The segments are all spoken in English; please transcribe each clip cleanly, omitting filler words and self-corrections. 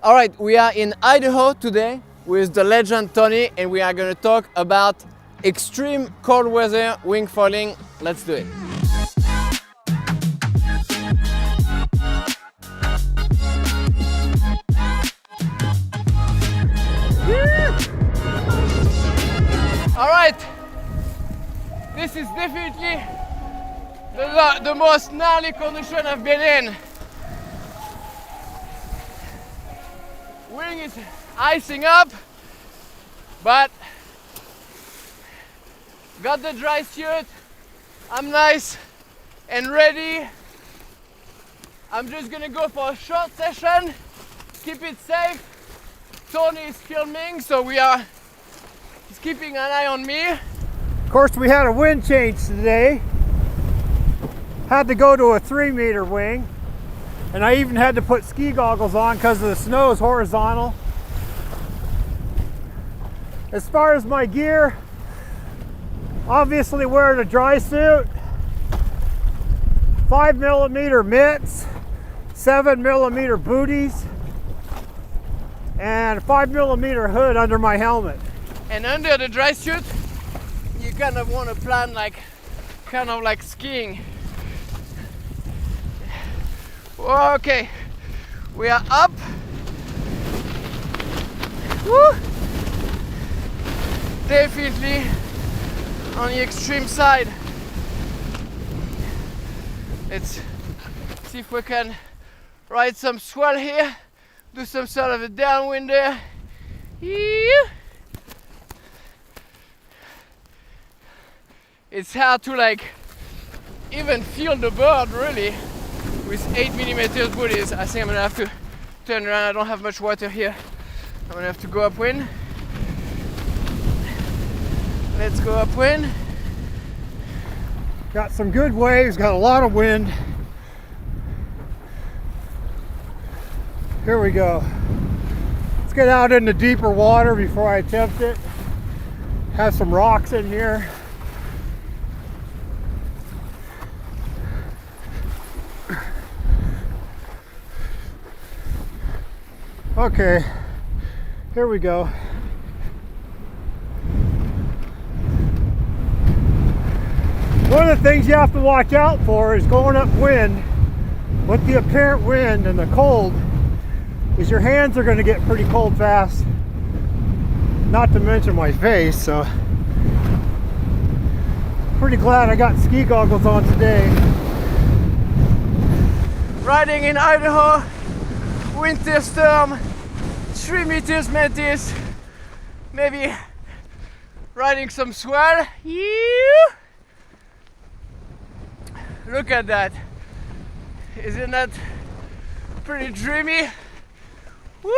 All right, we are in Idaho today with the legend Tony, and we are going to talk about extreme cold weather wing foiling. Let's do it. All right, this is definitely the most gnarly condition I've been in. Wing is icing up, but got the dry suit. I'm nice and ready. I'm just gonna go for a short session, keep it safe. Tony is filming, so he's keeping an eye on me. Of course, we had a wind change today. Had to go to a 3-meter wing. And I even had to put ski goggles on because the snow is horizontal. As far as my gear, obviously wearing a dry suit, 5mm mitts, 7mm booties, and a 5mm hood under my helmet. And under the dry suit, you kind of want to plan like skiing. Okay, we are up. Woo! Definitely on the extreme side. Let's see if we can ride some swell here, do some sort of a downwind there. Yeah. It's hard to even feel the bird really. With 8mm booties, I think I'm gonna have to turn around. I don't have much water here. I'm gonna have to go upwind. Let's go upwind. Got some good waves, got a lot of wind. Here we go. Let's get out into deeper water before I attempt it. Have some rocks in here. Okay, here we go. One of the things you have to watch out for is going upwind with the apparent wind and the cold, is your hands are going to get pretty cold fast. Not to mention my face, so pretty glad I got ski goggles on today. Riding in Idaho, winter storm, 3 meters Mantis, maybe riding some swell. Yeah. Look at that. Isn't that pretty dreamy? Woo!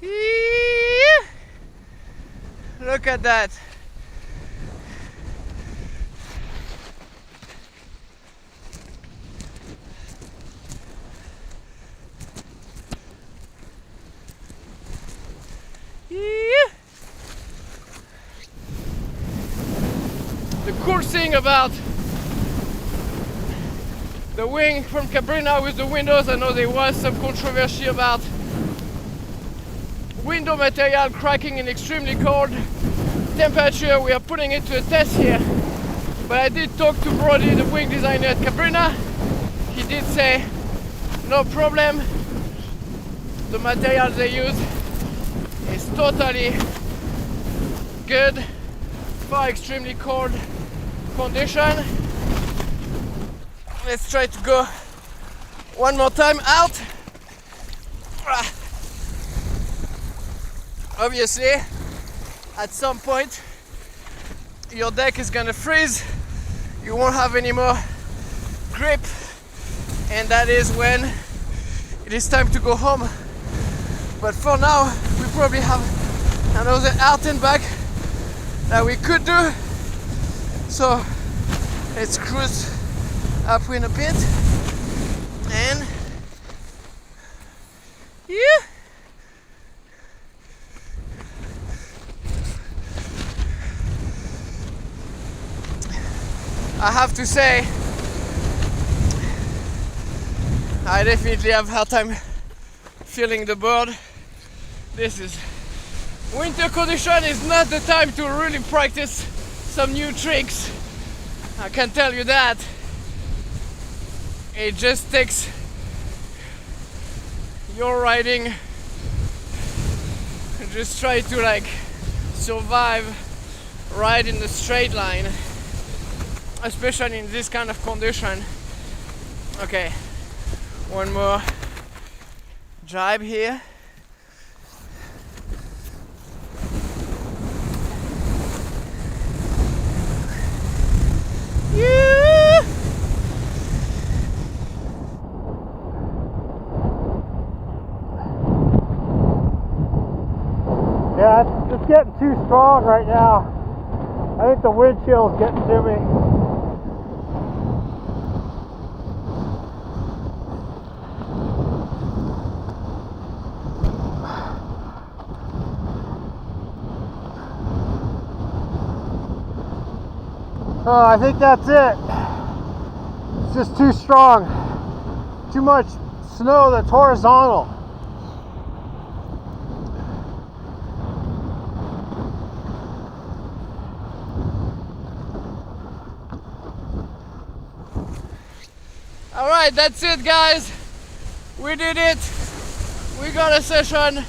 Yeah. Look at that. The cool thing about the wing from Cabrina with the windows, I know there was some controversy about window material cracking in extremely cold temperature. We are putting it to a test here, but I did talk to Brody, the wing designer at Cabrina. He did say no problem, the material they use is totally good for extremely cold condition. Let's try to go one more time out. Obviously, at some point your deck is gonna freeze, you won't have any more grip, and that is when it is time to go home. But for now, we probably have another out and back that we could do. So let's cruise upwind a bit, and yeah. I have to say, I definitely have hard time feeling the bird. This is winter condition is not the time to really practice some new tricks. I can tell you that. It just takes your riding. Just try to like survive ride in the straight line, especially in this kind of condition. Okay, one more jibe here. Yeah. Yeah, it's getting too strong right now. I think the wind chill is getting to me. Oh, I think that's it. It's just too strong. Too much snow that's horizontal. All right, that's it, guys. We did it. We got a session.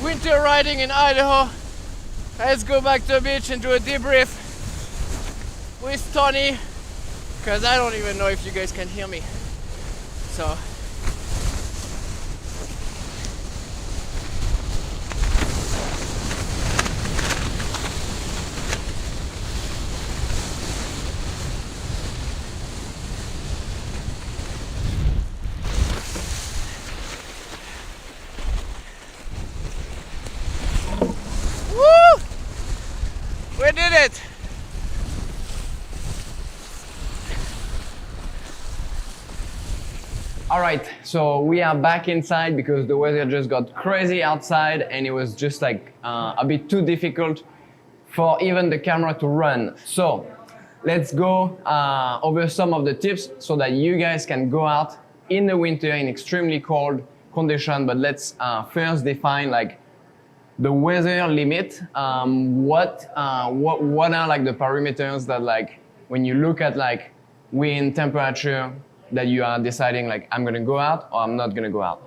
Winter riding in Idaho. Let's go back to the beach and do a debrief with Tony, because I don't even know if you guys can hear me. So woo! We did it! All right, so we are back inside because the weather just got crazy outside and it was just like a bit too difficult for even the camera to run. So let's go over some of the tips so that you guys can go out in the winter in extremely cold condition. But let's first define like the weather limit. What are like the parameters that like when you look at like wind, temperature, that you are deciding like I'm gonna go out or I'm not gonna go out?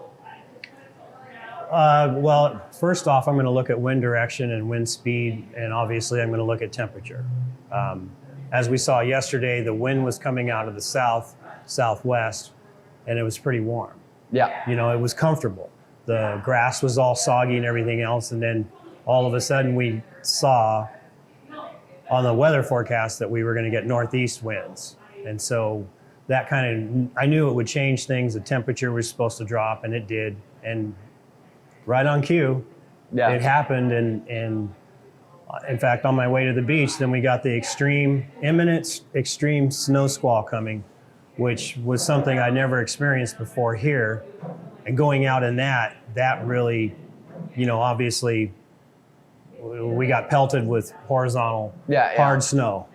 Well, first off, I'm going to look at wind direction and wind speed, and obviously I'm going to look at temperature. As we saw yesterday, the wind was coming out of the southwest, and it was pretty warm. Yeah. You know, it was comfortable. The grass was all soggy and everything else, and then all of a sudden we saw on the weather forecast that we were going to get northeast winds. And so that kind of, I knew it would change things. The temperature was supposed to drop, and it did. And right on cue, Yeah. it happened. And in fact, on my way to the beach, then we got the imminent extreme snow squall coming, which was something I never experienced before here. And going out in that really, you know, obviously we got pelted with horizontal hard snow.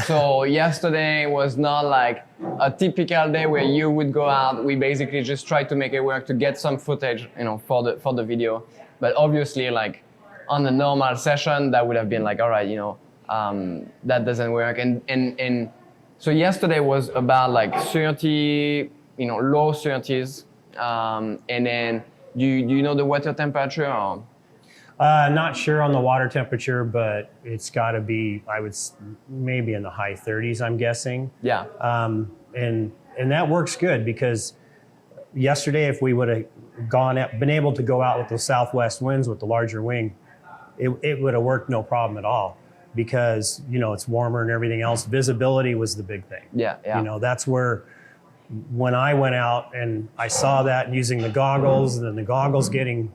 So yesterday was not like a typical day where you would go out. We basically just tried to make it work to get some footage, you know, for the video. But obviously, like on the normal session, that would have been like, all right, you know, that doesn't work. And so yesterday was about like 30, you know, low 30s. And then do you know the water temperature? Or? Not sure on the water temperature, but it's got to be, maybe in the high 30s, I'm guessing. Yeah. And that works good, because yesterday, if we would have been able to go out with the southwest winds with the larger wing, it would have worked no problem at all, because, you know, it's warmer and everything else. Visibility was the big thing. Yeah. You know, that's where, when I went out and I saw that, and using the goggles, and then the goggles getting,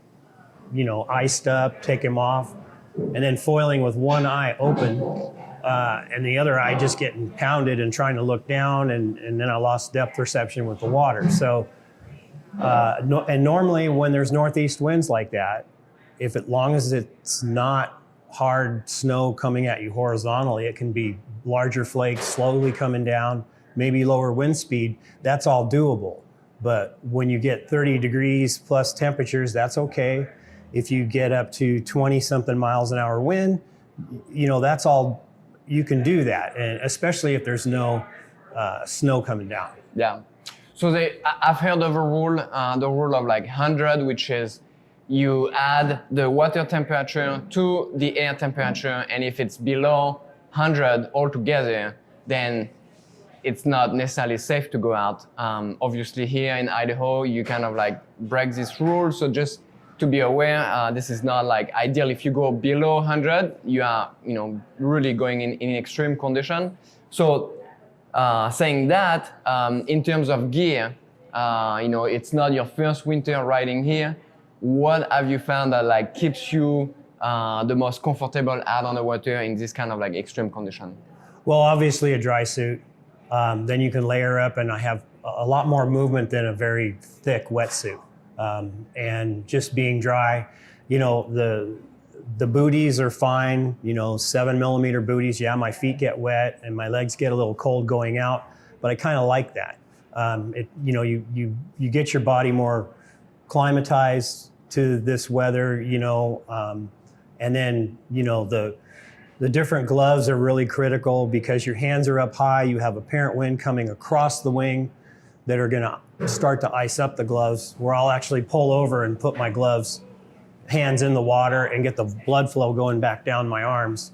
you know, iced up, take them off, and then foiling with one eye open, and the other eye just getting pounded and trying to look down, and then I lost depth perception with the water. So, and normally when there's northeast winds like that, as long as it's not hard snow coming at you horizontally. It can be larger flakes slowly coming down, maybe lower wind speed. That's all doable. But when you get 30 degrees plus temperatures, that's okay. If you get up to 20 something miles an hour wind, that's all, you can do that. And especially if there's no snow coming down. Yeah. So I've heard of the rule of like 100, which is you add the water temperature to the air temperature, and if it's below 100 altogether, then it's not necessarily safe to go out. Obviously here in Idaho, you kind of like break this rule. So just to be aware, this is not like ideal. If you go below 100, you are, really going in extreme condition. So saying that, in terms of gear, it's not your first winter riding here. What have you found that like keeps you the most comfortable out on the water in this kind of like extreme condition? Well, obviously a dry suit. Then you can layer up, and I have a lot more movement than a very thick wetsuit. And just being dry, the booties are fine, 7mm booties. Yeah, my feet get wet and my legs get a little cold going out, but I kind of like that. You get your body more climatized to this weather, and then, the different gloves are really critical because your hands are up high. You have apparent wind coming across the wing that are gonna start to ice up the gloves, where I'll actually pull over and put my gloves, hands in the water, and get the blood flow going back down my arms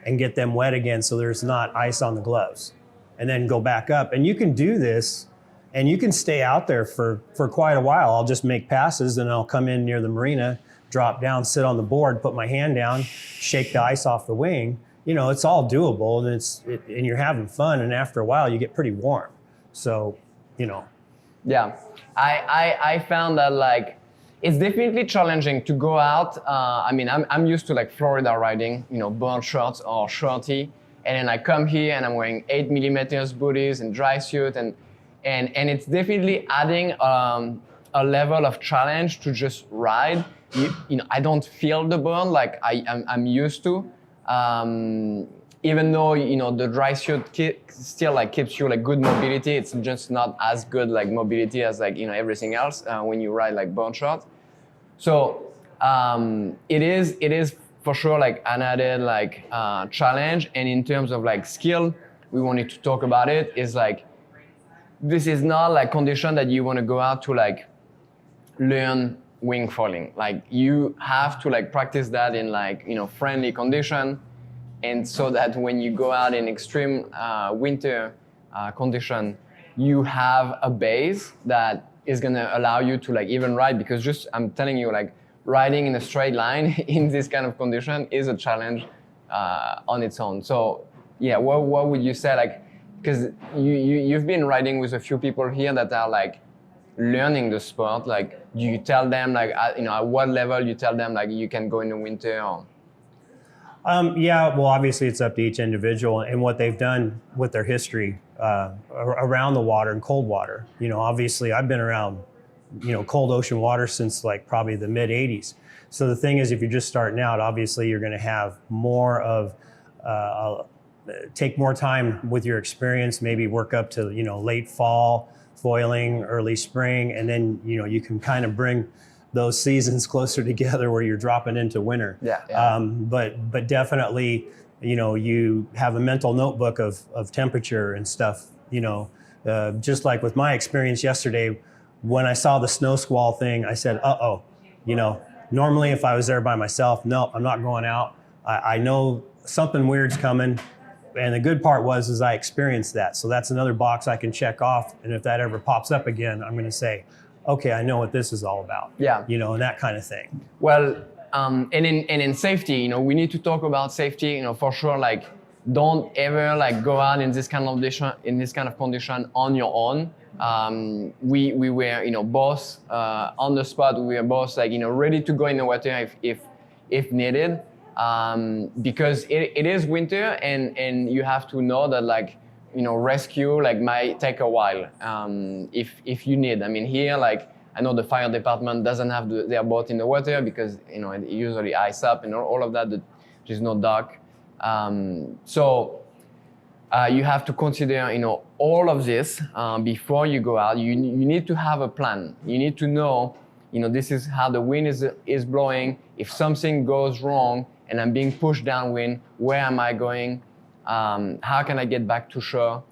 and get them wet again so there's not ice on the gloves. And then go back up. And you can do this, and you can stay out there for quite a while. I'll just make passes, and I'll come in near the marina, drop down, sit on the board, put my hand down, shake the ice off the wing. It's all doable, and you're having fun, and after a while you get pretty warm. So, Yeah, I found that like it's definitely challenging to go out. I'm used to like Florida riding, board shorts or shorty, and then I come here and I'm wearing 8mm booties and dry suit, and it's definitely adding a level of challenge to just ride. I don't feel the burn like I'm used to. Even though the dry suit still like keeps you like good mobility, it's just not as good like mobility as like everything else when you ride like board shorts. So it is for sure like an added like challenge. And in terms of like skill, we wanted to talk about it. Is like this is not like condition that you want to go out to like learn wing foiling. Like you have to like practice that in like friendly condition, and so that when you go out in extreme winter condition, you have a base that is gonna allow you to like even ride. Because just I'm telling you, like riding in a straight line in this kind of condition is a challenge on its own. So yeah, what would you say, like, because you've been riding with a few people here that are like learning the sport, like do you tell them like at what level you tell them like you can go in the winter? Or? Yeah, well, obviously it's up to each individual and what they've done with their history around the water and cold water. Obviously I've been around cold ocean water since like probably the mid 80s. So the thing is, if you're just starting out, obviously you're going to have more of take more time with your experience, maybe work up to late fall foiling, early spring, and then you can kind of bring those seasons closer together where you're dropping into winter. Yeah. But definitely, you have a mental notebook of temperature and stuff. Just like with my experience yesterday, when I saw the snow squall thing, I said, uh-oh. Normally if I was there by myself, no, I'm not going out. I know something weird's coming. And the good part is I experienced that. So that's another box I can check off. And if that ever pops up again, I'm going to say, okay, I know what this is all about. Yeah. And that kind of thing. Well, and in safety, we need to talk about safety, for sure. Like, don't ever like go out in this kind of condition on your own. We were, both on the spot. We were both like, ready to go in the water if needed. Because it is winter, and you have to know that like rescue like might take a while if you need. I mean, here like I know the fire department doesn't have their boat in the water because it usually ice up and all of that. there's no dock. So you have to consider, all of this before you go out. You need to have a plan. You need to know, this is how the wind is blowing. If something goes wrong and I'm being pushed downwind, where am I going? How can I get back to shore?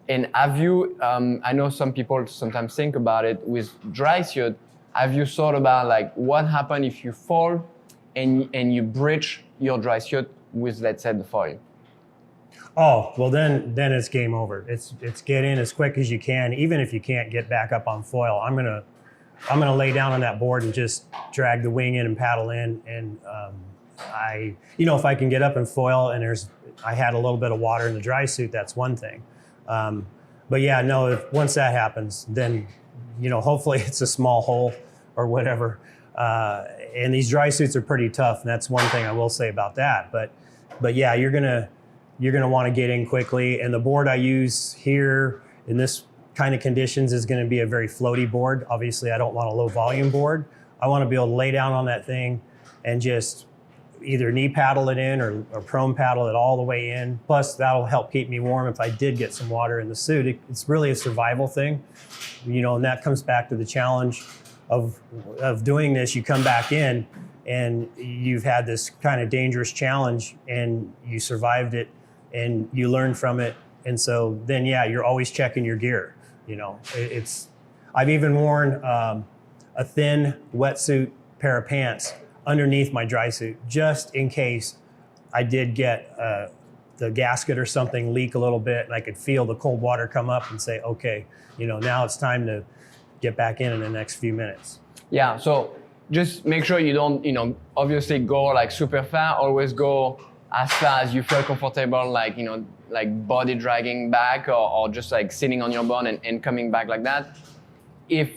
And have you, I know some people sometimes think about it with dry suit, have you thought about like what happens if you fall and you breach your dry suit with, let's say, the foil? Oh, well then it's game over. It's get in as quick as you can. Even if you can't get back up on foil, I'm gonna lay down on that board and just drag the wing in and paddle in. And if I can get up in foil and I had a little bit of water in the dry suit, that's one thing. But yeah, no, once that happens, then, hopefully it's a small hole or whatever. And these dry suits are pretty tough. And that's one thing I will say about that. But yeah, you're gonna want to get in quickly. And the board I use here in this kind of conditions is going to be a very floaty board. Obviously, I don't want a low volume board. I want to be able to lay down on that thing and just either knee paddle it in or prone paddle it all the way in. Plus, that'll help keep me warm if I did get some water in the suit. It's really a survival thing, and that comes back to the challenge of doing this. You come back in and you've had this kind of dangerous challenge and you survived it and you learn from it. And so then, yeah, you're always checking your gear. I've even worn a thin wetsuit pair of pants underneath my dry suit, just in case I did get the gasket or something leak a little bit and I could feel the cold water come up and say, okay, now it's time to get back in the next few minutes. Yeah, so just make sure you don't, obviously go like super far, always go as far as you feel comfortable, like, like body dragging back or just like sitting on your bone and coming back like that. If,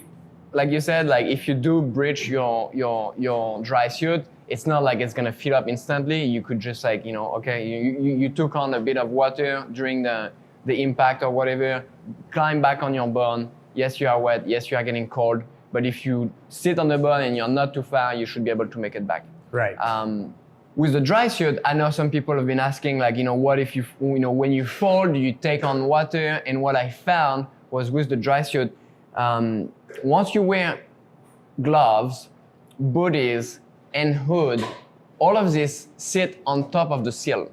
like you said, like if you do breach your dry suit, it's not like it's gonna fill up instantly. You could just like, okay, you took on a bit of water during the impact or whatever, climb back on your bone. Yes, you are wet. Yes, you are getting cold. But if you sit on the bone and you're not too far, you should be able to make it back. Right. With the dry suit, I know some people have been asking, like, what if you, when you fall, do you take on water? And what I found was with the dry suit, once you wear gloves, booties, and hood, all of this sit on top of the seal.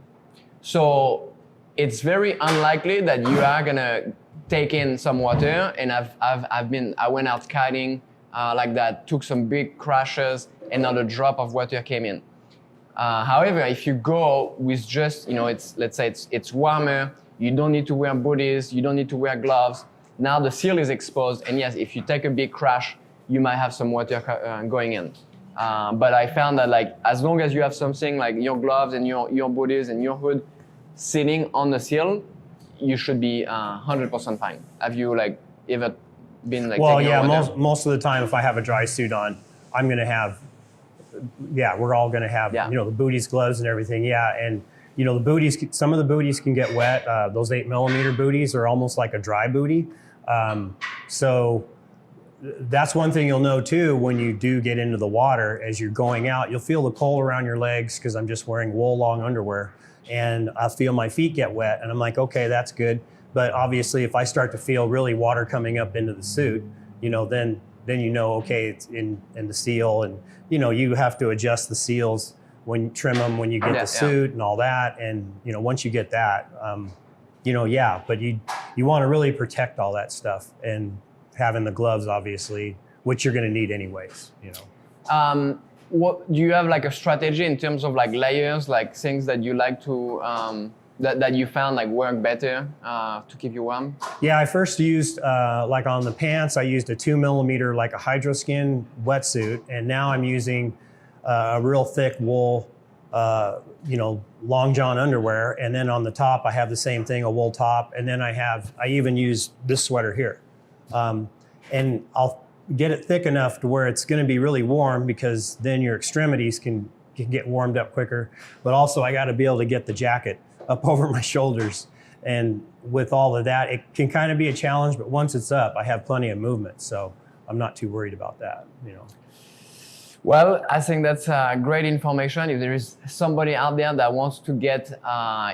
So it's very unlikely that you are gonna take in some water. And I went out kiting like that, took some big crashes, and not a drop of water came in. However, if you go with just, let's say it's warmer, you don't need to wear booties, you don't need to wear gloves. Now the seal is exposed, and yes, if you take a big crash, you might have some water going in. But I found that like as long as you have something like your gloves and your booties and your hood sitting on the seal, you should be 100% fine. Have you like ever been like? Well, yeah, most of the time, if I have a dry suit on, I'm gonna have. Yeah, we're all gonna have the booties, gloves, and everything. Yeah, and the booties. Some of the booties can get wet. Those 8mm booties are almost like a dry booty. So that's one thing you'll know too when you do get into the water. As you're going out, you'll feel the cold around your legs because I'm just wearing wool long underwear, and I'll feel my feet get wet, and I'm like, okay, that's good. But obviously, if I start to feel really water coming up into the suit, then okay, it's in the seal, and you have to adjust the seals trim them when you get the suit and all that, and once you get that, but you want to really protect all that stuff, and having the gloves, obviously, which you're going to need anyways. What do you have like a strategy in terms of like layers, like things that you like to that you found like work better to keep you warm? Yeah, I first used like on the pants, I used a 2mm like a hydroskin wetsuit, and now I'm using a real thick wool, long john underwear, and then on the top I have the same thing, a wool top, and then I even use this sweater here, and I'll get it thick enough to where it's going to be really warm, because then your extremities can get warmed up quicker. But also I got to be able to get the jacket up over my shoulders. And with all of that, it can kind of be a challenge, but once it's up, I have plenty of movement. So I'm not too worried about that, Well, I think that's great information. If there is somebody out there that wants to get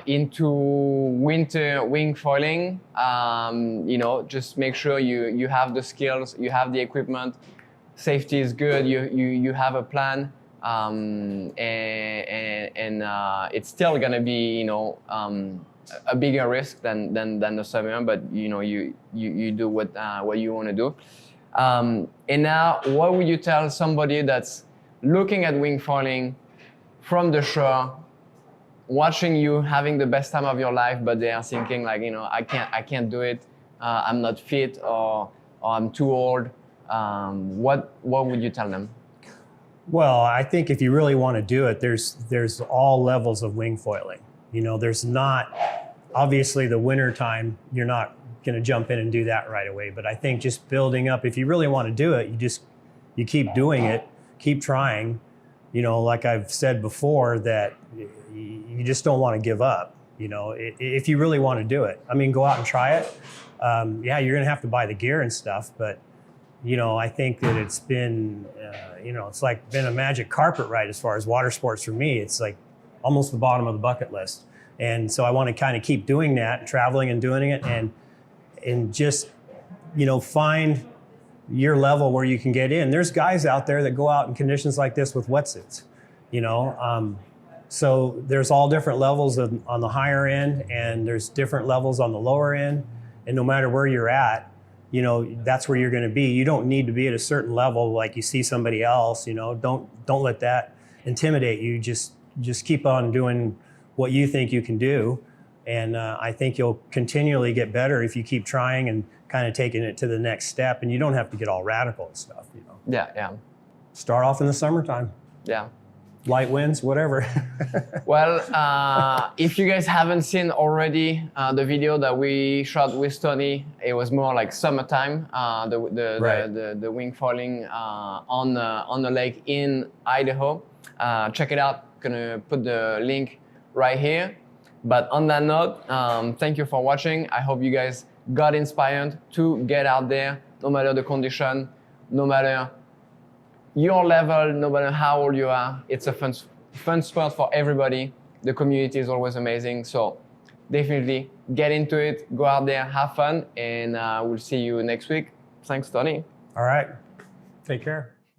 into winter wing foiling, just make sure you have the skills, you have the equipment, safety is good, you have a plan, and it's still gonna be a bigger risk than the summer, but you do what you want to do. And now, what would you tell somebody that's looking at wing foiling from the shore, watching you having the best time of your life, but they are thinking like, I can't do it, I'm not fit, or I'm too old. What would you tell them? Well, I think if you really want to do it, there's all levels of wing foiling. There's not, obviously the winter time, you're not going to jump in and do that right away. But I think just building up, if you really want to do it, you keep doing it, keep trying. Like I've said before, that you just don't want to give up. If you really want to do it, go out and try it. Yeah, you're going to have to buy the gear and stuff, but I think that it's been, it's like been a magic carpet ride as far as water sports for me. It's like almost the bottom of the bucket list. And so I want to kind of keep doing that, traveling and doing it, and just, find your level where you can get in. There's guys out there that go out in conditions like this with wetsuits, so there's all different levels on the higher end, and there's different levels on the lower end. And no matter where you're at, that's where you're going to be. You don't need to be at a certain level like you see somebody else. Don't let that intimidate you. Just keep on doing what you think you can do. And I think you'll continually get better if you keep trying and kind of taking it to the next step. And you don't have to get all radical and stuff, Yeah. Start off in the summertime. Yeah. Light winds, whatever. Well, if you guys haven't seen already the video that we shot with Tony, it was more like summertime. The wing foiling on the lake in Idaho. Check it out. Gonna put the link right here. But on that note, thank you for watching. I hope you guys got inspired to get out there, no matter the condition, no matter your level, no matter how old you are. It's a fun sport for everybody. The community is always amazing. So definitely get into it, go out there, have fun, and we'll see you next week. Thanks, Tony. All right. Take care.